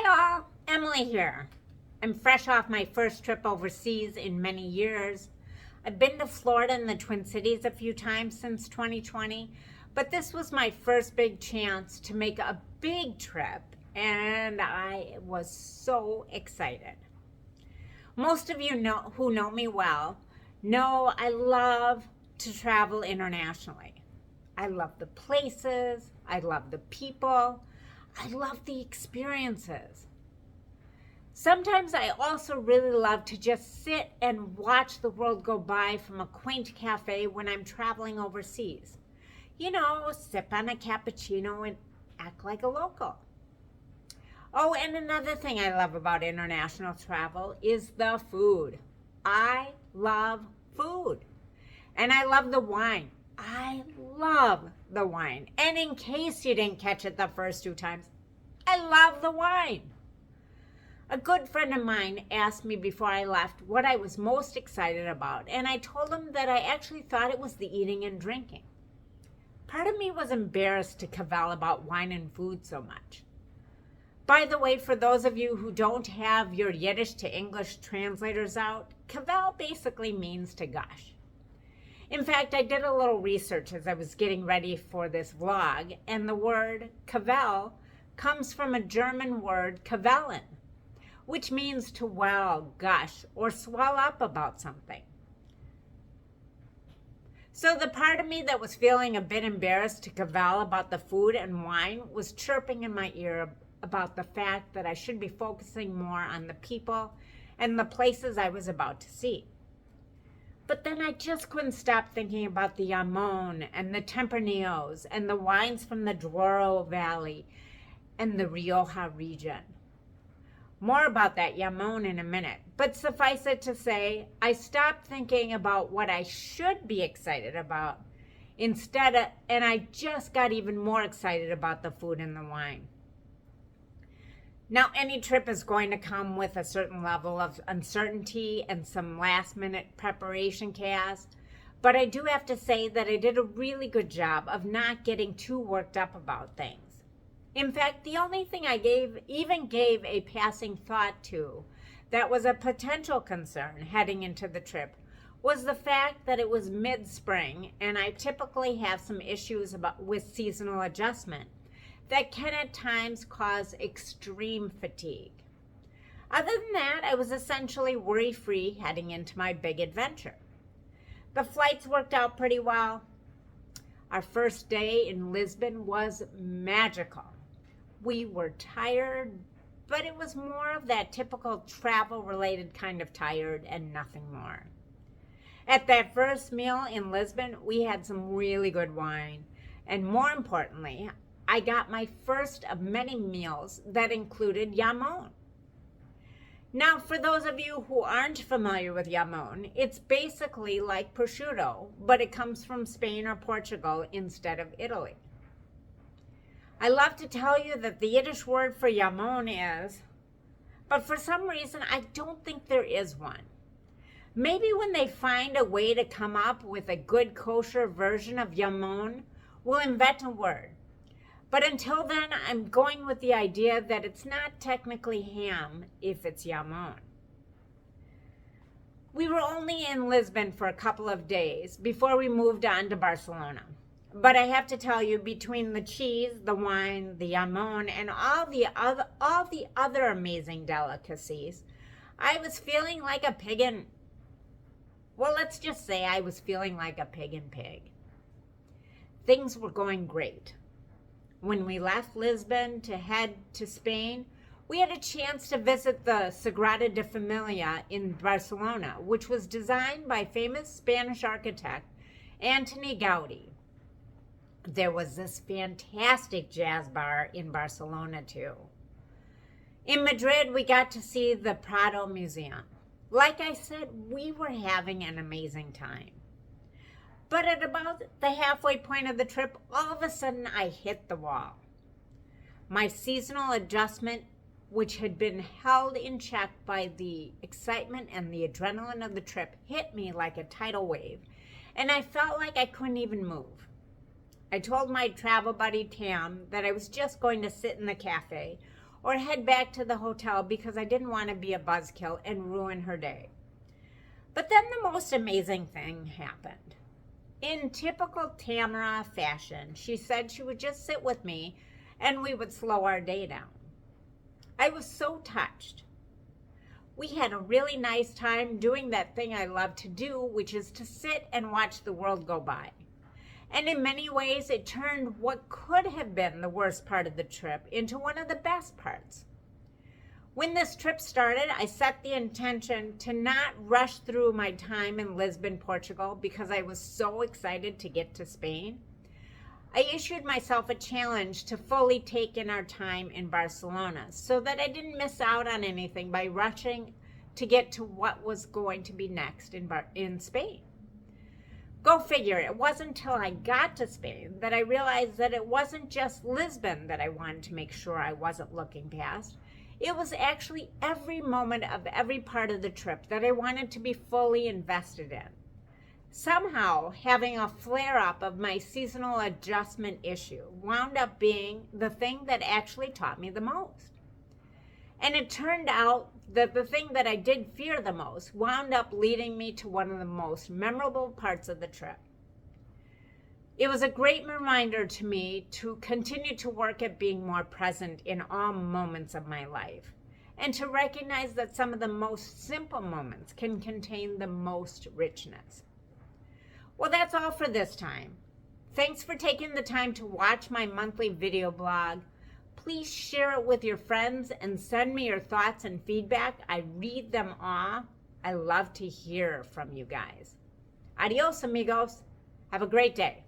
Hi all, Emily here. I'm fresh off my first trip overseas in many years. I've been to Florida and the Twin Cities a few times since 2020, but this was my first big chance to make a big trip, and I was so excited. Most of you who know me well know I love to travel internationally. I love the places, I love the people, I love the experiences. Sometimes I also really love to just sit and watch the world go by from a quaint cafe when I'm traveling overseas. You know, sip on a cappuccino and act like a local. Oh, and another thing I love about international travel is the food. I love food. And I love the wine. I love the wine. And in case you didn't catch it the first two times, I love the wine. A good friend of mine asked me before I left what I was most excited about, and I told him that I actually thought it was the eating and drinking. Part of me was embarrassed to cavil about wine and food so much. By the way, for those of you who don't have your Yiddish to English translators out, cavil basically means to gush. In fact, I did a little research as I was getting ready for this vlog, and the word cavil comes from a German word kavellen, which means to well, gush, or swell up about something. So the part of me that was feeling a bit embarrassed to cavil about the food and wine was chirping in my ear about the fact that I should be focusing more on the people and the places I was about to see. But then I just couldn't stop thinking about the Jamon and the Tempranillos and the wines from the Douro Valley and the Rioja region. More about that Jamon in a minute, but suffice it to say, I stopped thinking about what I should be excited about and I just got even more excited about the food and the wine. Now, any trip is going to come with a certain level of uncertainty and some last-minute preparation chaos, but I do have to say that I did a really good job of not getting too worked up about things. In fact, the only thing I gave a passing thought to that was a potential concern heading into the trip was the fact that it was mid-spring and I typically have some issues with seasonal adjustment that can at times cause extreme fatigue. Other than that, I was essentially worry-free heading into my big adventure. The flights worked out pretty well. Our first day in Lisbon was magical. We were tired, but it was more of that typical travel-related kind of tired and nothing more. At that first meal in Lisbon, we had some really good wine, and more importantly, I got my first of many meals that included Jamon. Now, for those of you who aren't familiar with Jamon, it's basically like prosciutto, but it comes from Spain or Portugal instead of Italy. I love to tell you that the Yiddish word for Jamon is, but for some reason I don't think there is one. Maybe when they find a way to come up with a good kosher version of Jamon, we'll invent a word. But until then, I'm going with the idea that it's not technically ham if it's Jamon. We were only in Lisbon for a couple of days before we moved on to Barcelona. But I have to tell you, between the cheese, the wine, the Jamon, and all the other amazing delicacies, I was feeling like a pig in... Well, let's just say I was feeling like a pig in pig. Things were going great. When we left Lisbon to head to Spain, we had a chance to visit the Sagrada de Familia in Barcelona, which was designed by famous Spanish architect Antoni Gaudí. There was this fantastic jazz bar in Barcelona too. In Madrid, we got to see the Prado Museum. Like I said, we were having an amazing time. But at about the halfway point of the trip, all of a sudden I hit the wall. My seasonal adjustment, which had been held in check by the excitement and the adrenaline of the trip, hit me like a tidal wave, and I felt like I couldn't even move. I told my travel buddy Tam that I was just going to sit in the cafe or head back to the hotel because I didn't want to be a buzzkill and ruin her day. But then the most amazing thing happened. In typical Tamara fashion, she said she would just sit with me and we would slow our day down. I was so touched. We had a really nice time doing that thing I love to do, which is to sit and watch the world go by. And in many ways, it turned what could have been the worst part of the trip into one of the best parts. When this trip started, I set the intention to not rush through my time in Lisbon, Portugal, because I was so excited to get to Spain. I issued myself a challenge to fully take in our time in Barcelona so that I didn't miss out on anything by rushing to get to what was going to be next in Spain. Go figure, it wasn't until I got to Spain that I realized that it wasn't just Lisbon that I wanted to make sure I wasn't looking past. It was actually every moment of every part of the trip that I wanted to be fully invested in. Somehow, having a flare-up of my seasonal adjustment issue wound up being the thing that actually taught me the most. And it turned out that the thing that I did fear the most wound up leading me to one of the most memorable parts of the trip. It was a great reminder to me to continue to work at being more present in all moments of my life, and to recognize that some of the most simple moments can contain the most richness. Well, that's all for this time. Thanks for taking the time to watch my monthly video blog. Please share it with your friends and send me your thoughts and feedback. I read them all. I love to hear from you guys. Adios, amigos. Have a great day.